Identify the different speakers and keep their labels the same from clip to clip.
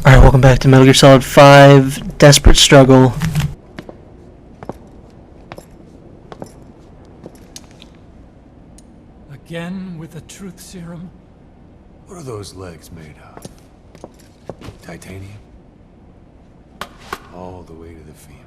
Speaker 1: Alright, welcome back to Metal Gear Solid 5, Desperate Struggle.
Speaker 2: Again with the truth serum?
Speaker 3: What are those legs made of? Titanium? All the way to the femur.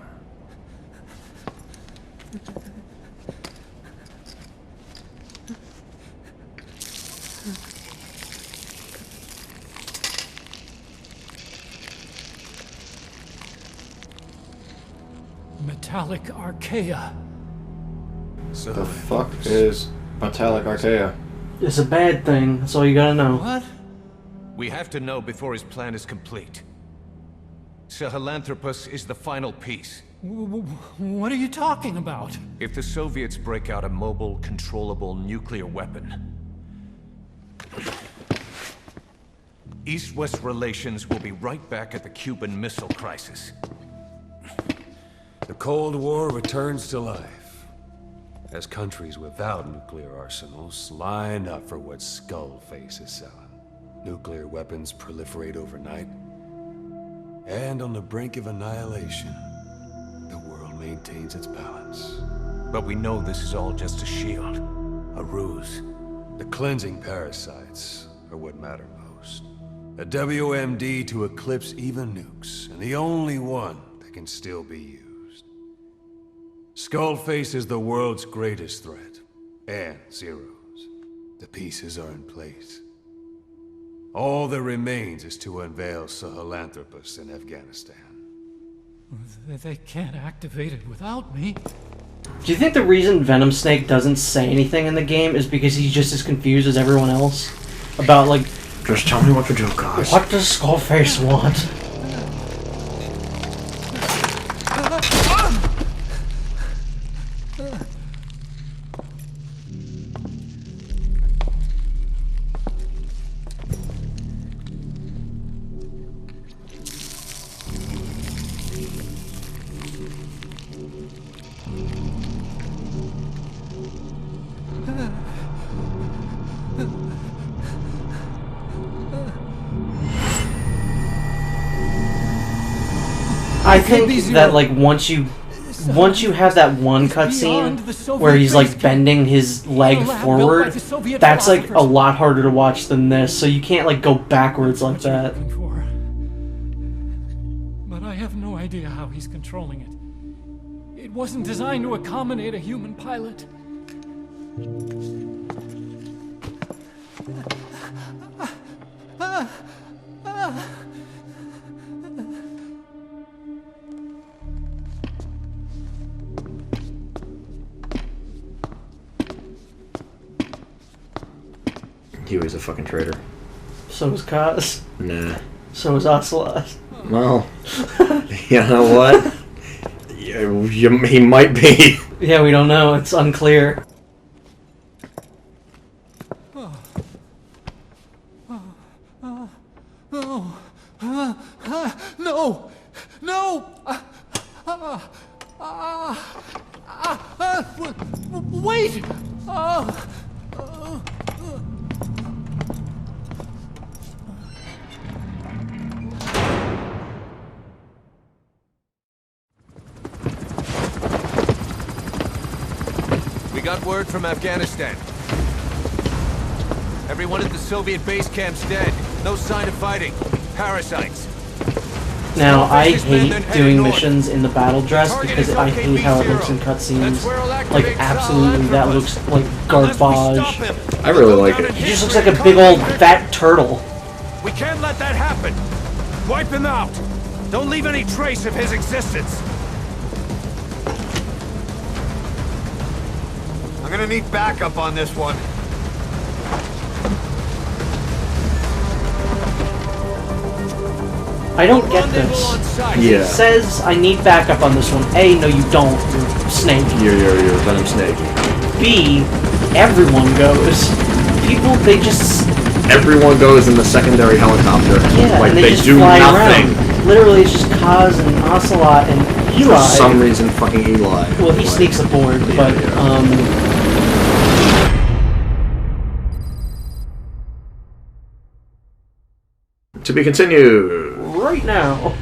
Speaker 2: Metallic archaea.
Speaker 3: So
Speaker 4: The fuck is metallic archaea?
Speaker 1: It's a bad thing, that's all you gotta know.
Speaker 2: What?
Speaker 5: We have to know before his plan is complete. Sahelanthropus is the final piece.
Speaker 2: What are you talking about?
Speaker 5: If the Soviets break out a mobile, controllable nuclear weapon, East-West relations will be right back at the Cuban Missile Crisis.
Speaker 3: the Cold War returns to life as countries without nuclear arsenals line up for what Skullface is selling. Nuclear weapons proliferate overnight, and on the brink of annihilation, the world maintains its balance.
Speaker 5: But we know this is all just a shield, a ruse.
Speaker 3: The cleansing parasites are what matter most. A WMD to eclipse even nukes, and the only one that can still be used. Skullface is the world's greatest threat, and Zero's. The pieces are in place. All that remains is to unveil Sahelanthropus in Afghanistan.
Speaker 2: They can't activate it without me.
Speaker 1: Do you think the reason Venom Snake doesn't say anything in the game is because he's just as confused as everyone else? About, like,
Speaker 4: Just tell me what to do, guys.
Speaker 1: what does Skullface want? I think that, like, once you have that one cutscene where he's like bending his leg forward, that's like a lot harder to watch than this, so you can't like go backwards like that.
Speaker 2: But I have no idea how he's controlling it. It wasn't designed to accommodate a human pilot.
Speaker 4: Huey's a fucking traitor.
Speaker 1: So is Kaz.
Speaker 4: Nah.
Speaker 1: So is Ocelot.
Speaker 4: Well, you know what? He might be.
Speaker 1: Yeah, we don't know. It's unclear.
Speaker 2: No! No! Wait!
Speaker 5: We got word from Afghanistan. Everyone at the Soviet base camp's dead. No sign of fighting. Parasites.
Speaker 1: Now, I hate doing missions in the battle dress because I hate how it looks in cutscenes. Like, absolutely, that looks like garbage.
Speaker 4: I really like it.
Speaker 1: He just looks like a big old fat turtle.
Speaker 5: We can't let that happen. Wipe him out. Don't leave any trace of his existence.
Speaker 6: I'm gonna need backup on this one.
Speaker 1: I don't get this.
Speaker 4: Yeah.
Speaker 1: It says I need backup on this one. A, no you don't, you're Snake.
Speaker 4: You're Venom Snake.
Speaker 1: B, everyone goes. People, they just...
Speaker 4: Everyone goes in the secondary helicopter.
Speaker 1: Yeah,
Speaker 4: like
Speaker 1: and
Speaker 4: they
Speaker 1: just
Speaker 4: do
Speaker 1: fly
Speaker 4: nothing.
Speaker 1: around. Literally, it's just Kaz and Ocelot and Eli.
Speaker 4: For some reason, fucking Eli.
Speaker 1: Well, he sneaks aboard,
Speaker 4: Yeah,
Speaker 1: but,
Speaker 4: yeah. To be continued.
Speaker 1: right now.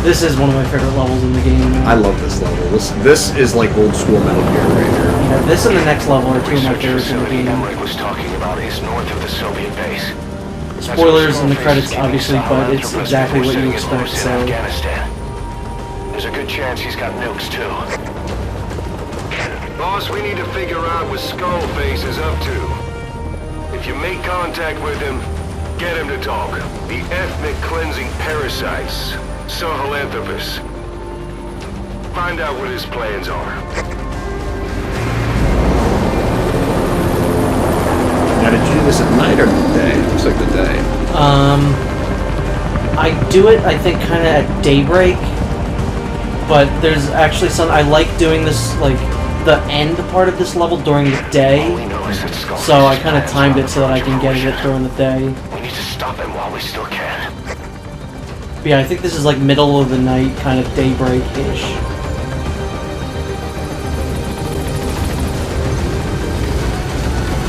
Speaker 1: This is one of my favorite levels in the game.
Speaker 4: I love this level. This is like old school Metal Gear right here.
Speaker 1: Yeah, this and the next level are two of my favorites in the game.
Speaker 7: was talking about is north of the Soviet base.
Speaker 1: Spoilers in the credits, obviously, but it's exactly what you expect, so...
Speaker 7: There's a good chance he's got nukes, too.
Speaker 3: Boss, we need to figure out what Skullface is up to. If you make contact with him, get him to talk. The ethnic cleansing parasites, Sahelanthropus. Find out what his plans are.
Speaker 4: Now, did you do this at night or the day? Looks like the day.
Speaker 1: I do it, I think, kind of at daybreak, but there's actually some... I like doing this, like, the end part of this level during the day, so I kind of timed it so that I can get it during the day.
Speaker 7: We need to stop him while we still can.
Speaker 1: But yeah, I think this is like middle of the night, kind of daybreak-ish.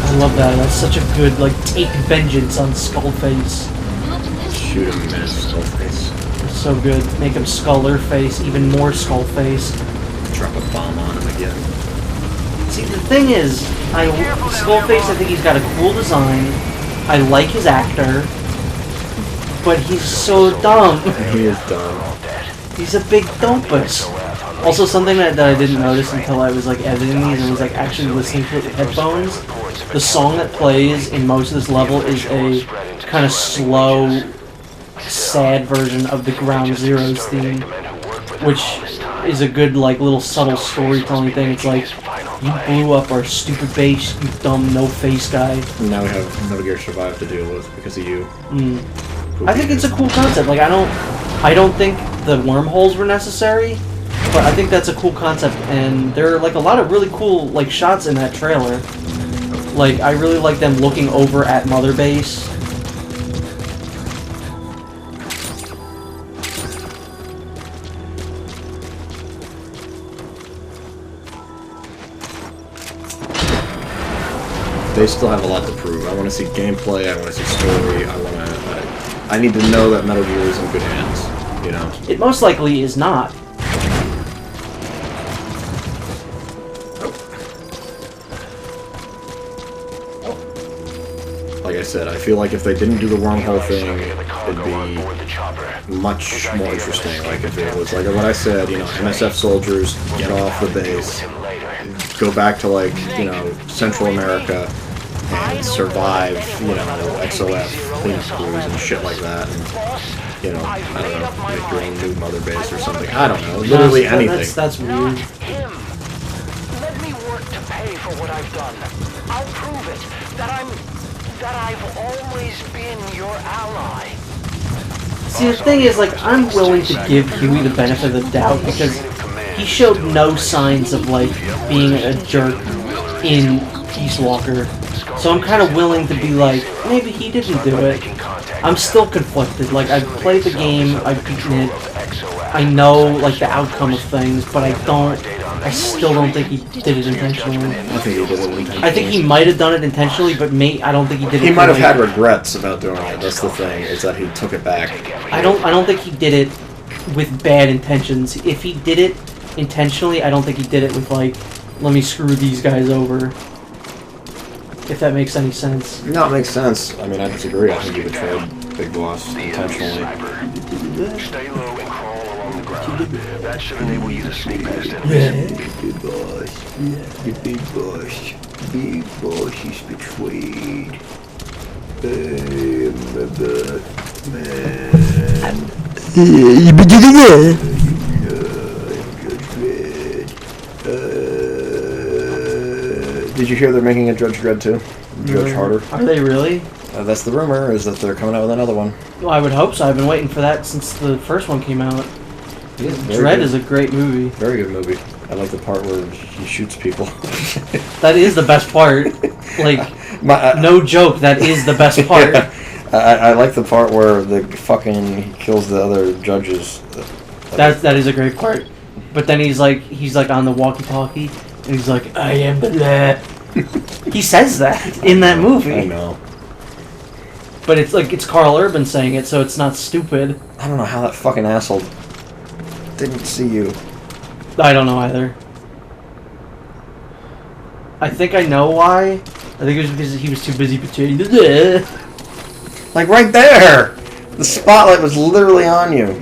Speaker 1: I love that. That's such a good, like, take vengeance on Skullface.
Speaker 4: Shoot him, man, Skullface.
Speaker 1: It's so good. Make him Skullerface, even more Skullface.
Speaker 4: Drop a bomb on him again.
Speaker 1: See, the thing is, Skullface, I think he's got a cool design. I like his actor, but he's so dumb.
Speaker 4: He is dumb.
Speaker 1: He's a big dumpus. Also, something that I didn't notice until I was like editing these and was like actually listening to it with headphones. The song that plays in most of this level is a kind of slow, sad version of the Ground Zeroes theme, which is a good, like, little subtle storytelling thing. It's like, you blew up our stupid base, you dumb no-face guy.
Speaker 4: Now we have Metal Gear Survive to deal with because of you.
Speaker 1: I think it's a cool concept. Like, I don't think the wormholes were necessary, but I think that's a cool concept, and there are, like, a lot of really cool, like, shots in that trailer. Like, I really like them looking over at Mother Base.
Speaker 4: They still have a lot to prove. I want to see gameplay, I want to see story, I need to know that Metal Gear is in good hands, you know?
Speaker 1: It most likely is not.
Speaker 4: Like I said, I feel like if they didn't do the wormhole thing, it'd be much more interesting. Like if it was like what I said, you know, MSF soldiers get off the base, go back to, like, you know, Central America and survive, you know, XOF cleanup crews and shit like that, and, you know, I don't know, make your own new Mother Base or something. I don't know, literally anything.
Speaker 1: That's weird.
Speaker 7: Him. Let me work to pay for what I've done. I'll prove it. That I've always been your ally.
Speaker 1: See, the thing is, like, I'm willing to give Huey the benefit of the doubt because he showed no signs of, like, being a jerk in Peace Walker. So I'm kind of willing to be like, maybe he didn't do it. I'm still conflicted. Like, I've played the game, I've beaten it, I know, like, the outcome of things, but I still don't think he did it intentionally.
Speaker 4: I think he did it intentionally.
Speaker 1: I think he might have done it intentionally, but I don't think he did it.
Speaker 4: He might have had regrets about doing it. That's the thing, is that he took it back.
Speaker 1: I don't think he did it with bad intentions. If he did it intentionally, I don't think he did it with, like, let me screw these guys over. If that makes any sense.
Speaker 4: No, it makes sense. I mean, I disagree. I think he betrayed Big Boss intentionally.
Speaker 7: Stay low and crawl along the ground. That should enable you to sneak past enemies.
Speaker 8: Big Boss. The Big Boss. Big Boss is betrayed.
Speaker 4: Did you hear they're making a Judge Dredd 2? Judge Harder?
Speaker 1: Are they really?
Speaker 4: That's the rumor, is that they're coming out with another one.
Speaker 1: Well, I would hope so. I've been waiting for that since the first one came out.
Speaker 4: Yeah,
Speaker 1: Dredd is a great movie.
Speaker 4: Very good movie. I like the part where he shoots people.
Speaker 1: That is the best part. Like, no joke, that is the best part.
Speaker 4: Yeah. I like the part where the fucking he kills the other judges.
Speaker 1: That is a great part. But then he's like on the walkie-talkie, and he's like, I am the law. He says that in that movie.
Speaker 4: I know.
Speaker 1: But it's like, it's Carl Urban saying it, so it's not stupid.
Speaker 4: I don't know how that fucking asshole didn't see you.
Speaker 1: I don't know either. I think I know why. I think it was because he was too busy portraying the...
Speaker 4: Like right there! The spotlight was literally on you.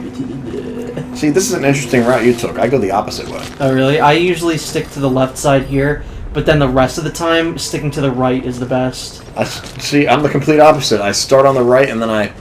Speaker 4: See, this is an interesting route you took. I go the opposite way.
Speaker 1: Oh, really? I usually stick to the left side here, but then the rest of the time, sticking to the right is the best.
Speaker 4: See, I'm the complete opposite. I start on the right, and then I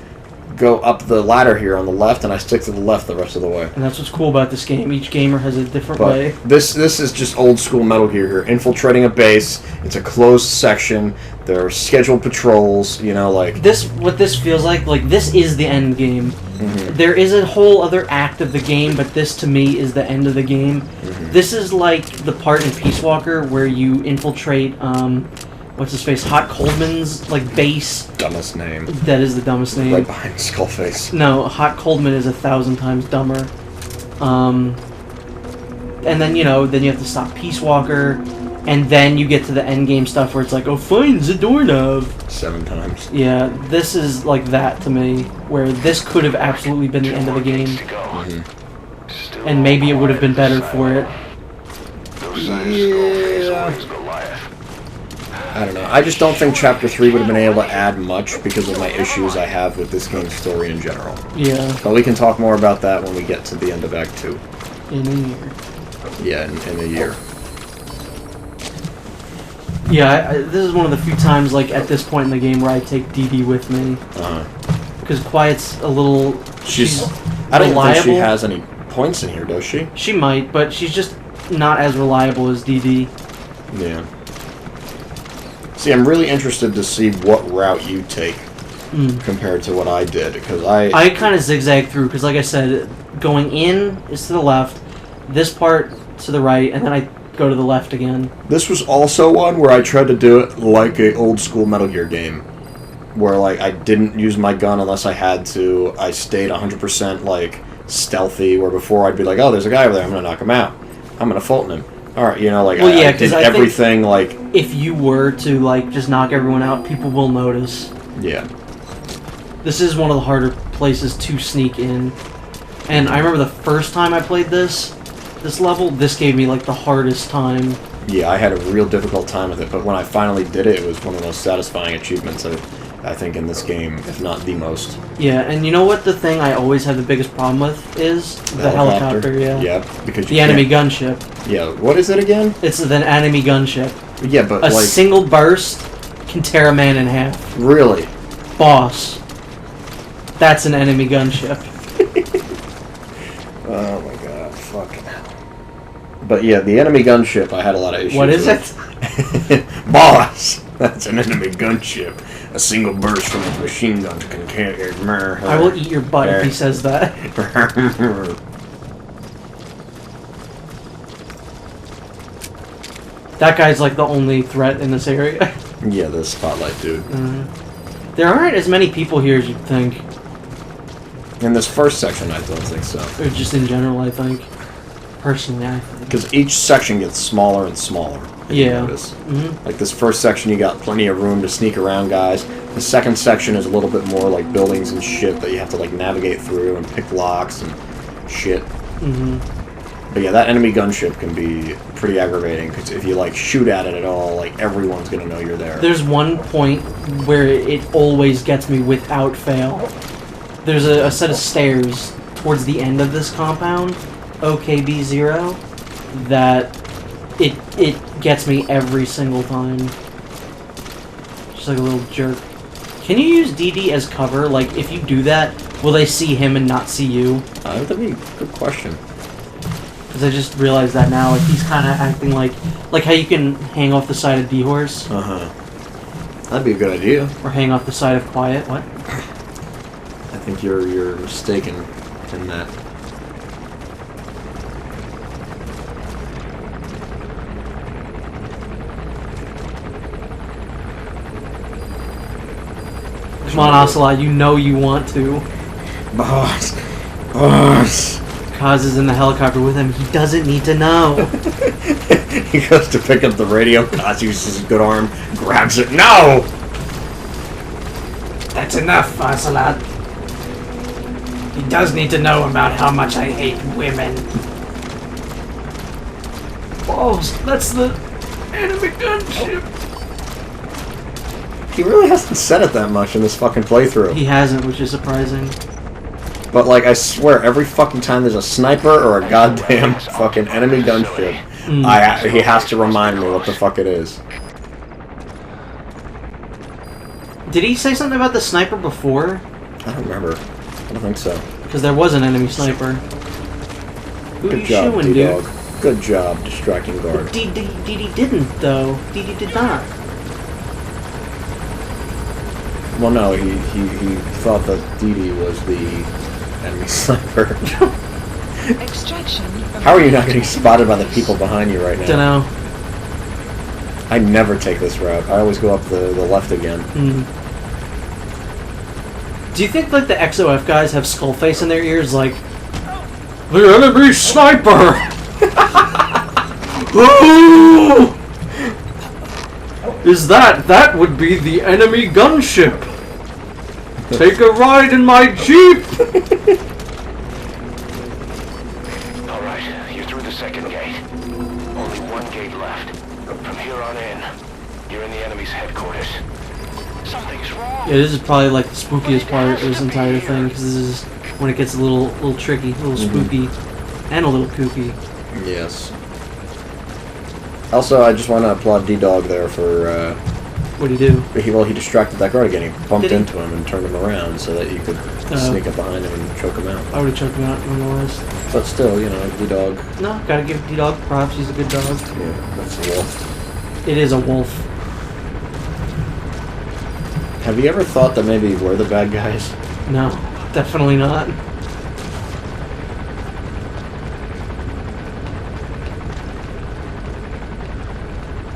Speaker 4: go up the ladder here on the left, and I stick to the left the rest of the way.
Speaker 1: And that's what's cool about this game. Each gamer has a different
Speaker 4: But
Speaker 1: way.
Speaker 4: this is just old school Metal Gear here. Infiltrating a base. It's a closed section. There are scheduled patrols. You know, like
Speaker 1: What this feels like this is the end game.
Speaker 4: Mm-hmm.
Speaker 1: There is a whole other act of the game, but this to me is the end of the game.
Speaker 4: Mm-hmm.
Speaker 1: This is like the part in Peace Walker where you infiltrate what's his face, Hot Coldman's base.
Speaker 4: dumbest name.
Speaker 1: That is the dumbest name.
Speaker 4: Right behind Skullface.
Speaker 1: No, Hot Coldman is 1,000 times dumber. And then you have to stop Peace Walker, and then you get to the end game stuff where it's like, oh, find the doorknob.
Speaker 4: 7 times.
Speaker 1: Yeah, this is like that to me, where this could have absolutely been the end of the game,
Speaker 4: Mm-hmm.
Speaker 1: and maybe it would have been better for it.
Speaker 4: Yeah. I don't know. I just don't think Chapter 3 would have been able to add much because of my issues I have with this game's story in general.
Speaker 1: Yeah,
Speaker 4: But we can talk more about that when we get to the end of Act 2.
Speaker 1: in a year.
Speaker 4: Yeah, in a year.
Speaker 1: Yeah, this is one of the few times, at this point in the game, where I take Dee Dee with me. Because Quiet's a little... She's
Speaker 4: I don't even think she
Speaker 1: reliable.
Speaker 4: has any points in here, does she?
Speaker 1: She might, but she's just not as reliable as Dee Dee.
Speaker 4: Yeah. See, I'm really interested to see what route you take compared to what I did, because
Speaker 1: I kind of zigzag through, because like I said, going in is to the left, this part to the right, and then I go to the left again.
Speaker 4: This was also one where I tried to do it like a old school Metal Gear game, where I didn't use my gun unless I had to. I stayed 100% stealthy, where before I'd be like, oh, there's a guy over there, I'm gonna knock him out, I'm gonna Fulton him. Alright,
Speaker 1: Well, yeah,
Speaker 4: I did
Speaker 1: 'cause I
Speaker 4: everything
Speaker 1: If you were to just knock everyone out, people will notice.
Speaker 4: yeah.
Speaker 1: This is one of the harder places to sneak in. And I remember the first time I played this level, this gave me the hardest time.
Speaker 4: Yeah, I had a real difficult time with it, but when I finally did it, it was one of the most satisfying achievements I think in this game, if not the most.
Speaker 1: Yeah, and you know what the thing I always have the biggest problem with is? The helicopter, yeah.
Speaker 4: Yeah, because
Speaker 1: The enemy gunship.
Speaker 4: Yeah, what is it again?
Speaker 1: It's an enemy gunship.
Speaker 4: Yeah, but
Speaker 1: A single burst can tear a man in half.
Speaker 4: really?
Speaker 1: Boss. That's an enemy gunship.
Speaker 4: Oh my god, fucking hell. But yeah, the enemy gunship, I had a lot of issues
Speaker 1: What is
Speaker 4: with.
Speaker 1: it?
Speaker 4: Boss! That's an enemy gunship. A single burst from his machine gun can carry
Speaker 1: I will eat your butt if he says that. That guy's the only threat in this area.
Speaker 4: Yeah, the spotlight dude.
Speaker 1: There aren't as many people here as you'd think.
Speaker 4: In this first section, I don't think so.
Speaker 1: Or just in general, I think. Personally, I think.
Speaker 4: Because each section gets smaller and smaller. if you
Speaker 1: Yeah.
Speaker 4: notice. Like this first section, you got plenty of room to sneak around guys. The second section is a little bit more like buildings and shit that you have to navigate through and pick locks and shit. But yeah, that enemy gunship can be pretty aggravating because if you shoot at it at all, everyone's gonna know you're there.
Speaker 1: There's one point where it always gets me without fail. There's a set of stairs towards the end of this compound, OKB Zero, that it gets me every single time. Just like a little jerk. Can you use DD as cover? If you do that, will they see him and not see you?
Speaker 4: That'd be a good question.
Speaker 1: Because I just realized that now. He's kind of acting like how you can hang off the side of D-Horse.
Speaker 4: That'd be a good idea.
Speaker 1: Or hang off the side of Quiet. What?
Speaker 4: I think you're mistaken in that.
Speaker 1: Come on, Ocelot, you know you want to.
Speaker 4: Boss. Boss.
Speaker 1: Kaz is in the helicopter with him. He doesn't need to know.
Speaker 4: He goes to pick up the radio. Kaz uses his good arm, grabs it. No!
Speaker 1: That's enough, Ocelot. He does need to know about how much I hate women. Balls, that's the enemy gunship.
Speaker 4: He really hasn't said it that much in this fucking playthrough.
Speaker 1: He hasn't, which is surprising.
Speaker 4: But, like, I swear, every fucking time there's a sniper or a goddamn fucking enemy gunship, he has to remind me what the fuck it is.
Speaker 1: Did he say something about the sniper before?
Speaker 4: I don't remember. I don't think so.
Speaker 1: Because there was an enemy sniper. Who are
Speaker 4: Good
Speaker 1: you
Speaker 4: job,
Speaker 1: shooing, dude?
Speaker 4: D-Dog. Good job, distracting guard.
Speaker 1: DD didn't, though. DD did not.
Speaker 4: Well, no, he thought that DD was the enemy sniper.
Speaker 9: Extraction.
Speaker 4: How are you not getting spotted by the people behind you right now?
Speaker 1: Dunno.
Speaker 4: I never take this route. I always go up the left again.
Speaker 1: Do you think, like, the XOF guys have Skullface in their ears, like, the enemy sniper! Ooh! That would be the enemy gunship! Take a ride in my Jeep!
Speaker 7: Alright, you're through the second gate. Only one gate left. From here on in, you're in the enemy's headquarters. Something's wrong.
Speaker 1: Yeah, this is probably, like, the spookiest part of this entire thing, because this is when it gets a little tricky, a little spooky, and a little kooky.
Speaker 4: Yes. Also, I just want to applaud D-Dog there for,
Speaker 1: What'd he do?
Speaker 4: he distracted that guard again. He bumped
Speaker 1: Did he?
Speaker 4: into him and turned him around so that you could sneak up behind him and choke him out.
Speaker 1: I would've choked him out nonetheless.
Speaker 4: But still, you know, D-Dog.
Speaker 1: No, gotta give D-Dog props, he's a good dog.
Speaker 4: Yeah, that's a wolf.
Speaker 1: It is a wolf.
Speaker 4: Have you ever thought that maybe we're the bad guys?
Speaker 1: No, definitely not.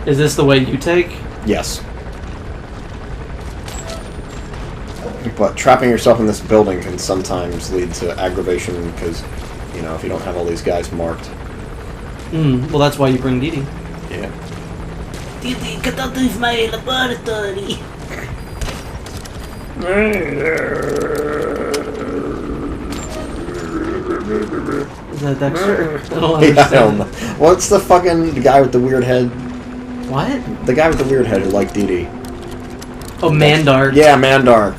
Speaker 1: Is this the way you take?
Speaker 4: Yes. But trapping yourself in this building can sometimes lead to aggravation because, you know, if you don't have all these guys marked.
Speaker 1: Well, that's why you bring Didi.
Speaker 4: Yeah.
Speaker 1: Didi, get out of my laboratory! Is that Dexter? I don't
Speaker 4: Yeah,
Speaker 1: understand.
Speaker 4: I don't know. What's the fucking guy with the weird head?
Speaker 1: What?
Speaker 4: The guy with the weird head who liked Didi.
Speaker 1: Oh, Mandark.
Speaker 4: Yeah, Mandark.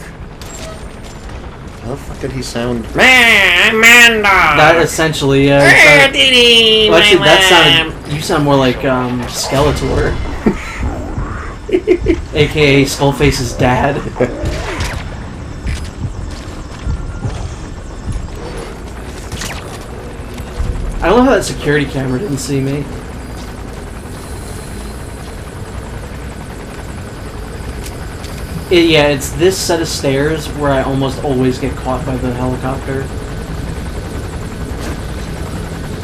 Speaker 4: How the fuck did he sound? Mandark!
Speaker 1: That essentially, yeah. Well, actually, that sounded... You sound more like, Skeletor. AKA Skullface's dad. I don't know how that security camera didn't see me. Yeah, it's this set of stairs where I almost always get caught by the helicopter.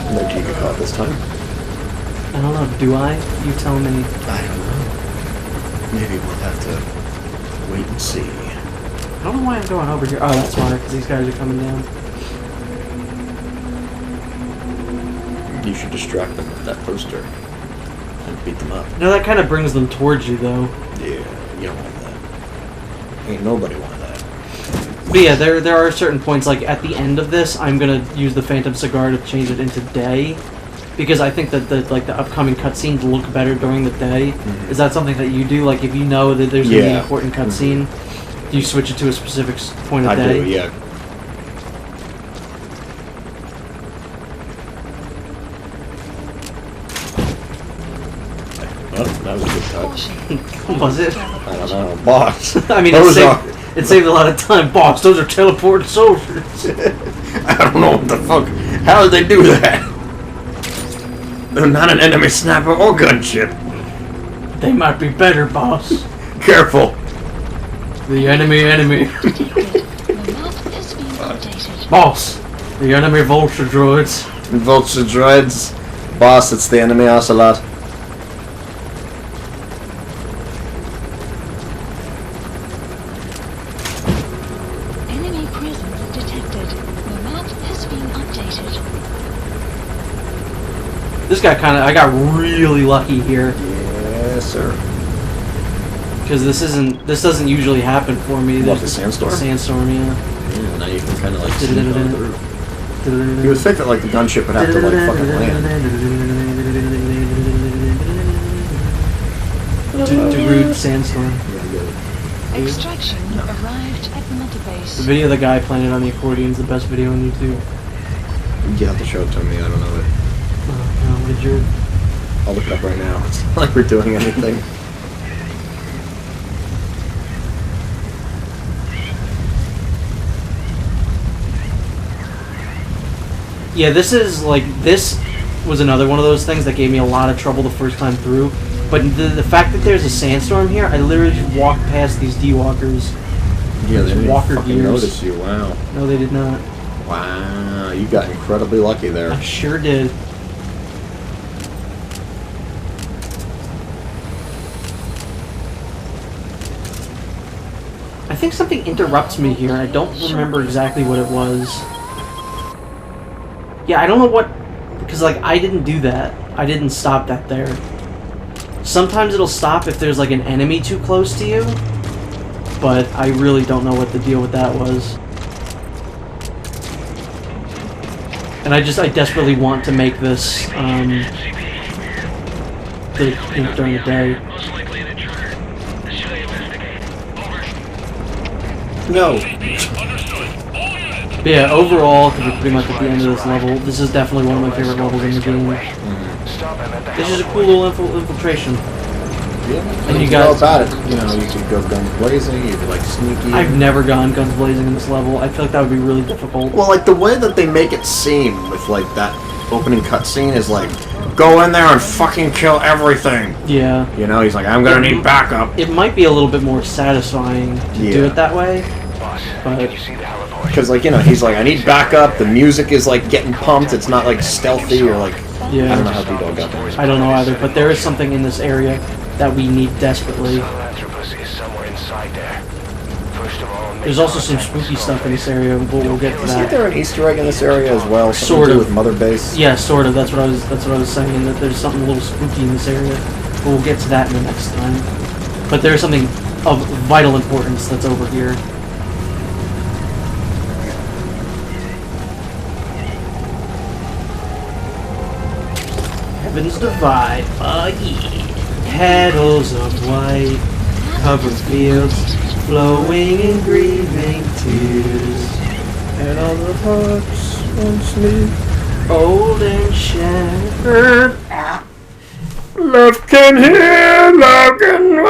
Speaker 4: Where did you get caught this time?
Speaker 1: I don't know, do I? You tell me.
Speaker 4: I don't know. Maybe we'll have to wait and see.
Speaker 1: I don't know why I'm going over here. Oh, that's why, because these guys are coming down.
Speaker 4: You should distract them with that poster and beat them up.
Speaker 1: No, that kind of brings them towards you, though.
Speaker 4: Yeah, you don't want that. Ain't nobody want that.
Speaker 1: But yeah, there are certain points, like at the end of this, I'm gonna use the Phantom Cigar to change it into day, because I think that the upcoming cutscenes look better during the day.
Speaker 4: Mm-hmm.
Speaker 1: Is that something that you do? Like if you know that there's gonna be an important cutscene, do you switch it to a specific point of
Speaker 4: I
Speaker 1: day?
Speaker 4: do, yeah. Well, that was a good touch.
Speaker 1: Was it?
Speaker 4: I don't know. Boss.
Speaker 1: I mean, it saved a lot of time. Boss, those are teleported soldiers.
Speaker 4: I don't know what the fuck. How did they do that? They're not an enemy sniper or gunship.
Speaker 1: They might be better, boss.
Speaker 4: Careful.
Speaker 1: The enemy.
Speaker 9: The map is being updated.
Speaker 1: Boss, the enemy vulture droids.
Speaker 4: Vulture droids. Boss, it's the enemy Ocelot.
Speaker 9: detected. The map has been updated.
Speaker 1: This guy I got really lucky here.
Speaker 4: Yes, sir.
Speaker 1: Because this doesn't usually happen for me.
Speaker 4: What, the sandstorm?
Speaker 1: Sandstorm, yeah.
Speaker 4: Yeah, now you can kind of like sneak on through. You would think that like the gunship would have to like fucking land.
Speaker 1: Rude sandstorm.
Speaker 9: Extraction arrived at Mother Base.
Speaker 1: The video of the guy playing it on the accordion is the best video on YouTube.
Speaker 4: You have to show it to me, I don't know it.
Speaker 1: Oh, no, what a jerk.
Speaker 4: I'll look it up right now. It's not like we're doing anything.
Speaker 1: Yeah, this was another one of those things that gave me a lot of trouble the first time through. But the fact that there's a sandstorm here, I literally just walked past these D-walkers.
Speaker 4: Yeah, they didn't
Speaker 1: walker
Speaker 4: fucking
Speaker 1: gears.
Speaker 4: notice you, wow.
Speaker 1: No, they did not.
Speaker 4: Wow, you got incredibly lucky there.
Speaker 1: I sure did. I think something interrupts me here. I don't remember exactly what it was. Yeah, I don't know what... Because, like, I didn't do that. I didn't stop that there. Sometimes it'll stop if there's, like, an enemy too close to you. But I really don't know what the deal with that was. And I desperately want to make this, during the day.
Speaker 4: No.
Speaker 1: But yeah, overall, because we're pretty much at the end of this level, this is definitely one of my favorite levels in the game. This is a cool little infiltration.
Speaker 4: Yeah,
Speaker 1: and you
Speaker 4: know
Speaker 1: guys
Speaker 4: about it. You know, you could go guns blazing, you could like sneaky.
Speaker 1: I've never gone guns blazing in this level. I feel like that would be really difficult.
Speaker 4: Well, like the way that they make it seem with like that opening cutscene is like, go in there and fucking kill everything.
Speaker 1: Yeah.
Speaker 4: You know, he's like, I'm gonna need backup.
Speaker 1: It might be a little bit more satisfying to do it that way. But
Speaker 4: because like, you know, he's like, I need backup. The music is like getting pumped. It's not like stealthy or like.
Speaker 1: Yeah.
Speaker 4: I don't know how people got there.
Speaker 1: I don't know either, but there is something in this area that we need desperately. There's also some spooky stuff in this area, but we'll get to that.
Speaker 4: Isn't there an Easter egg in this area as well? Something
Speaker 1: Sort
Speaker 4: to do
Speaker 1: of.
Speaker 4: with Mother Base.
Speaker 1: Yeah, sort of. That's what I was saying. That there's something a little spooky in this area, but we'll get to that in the next time. But there's something of vital importance that's over here. Heavens divide, yeah. Petals of white, covered fields, flowing in grieving tears.
Speaker 4: And all the hearts once me,
Speaker 1: old and shattered.
Speaker 4: love can heal, love can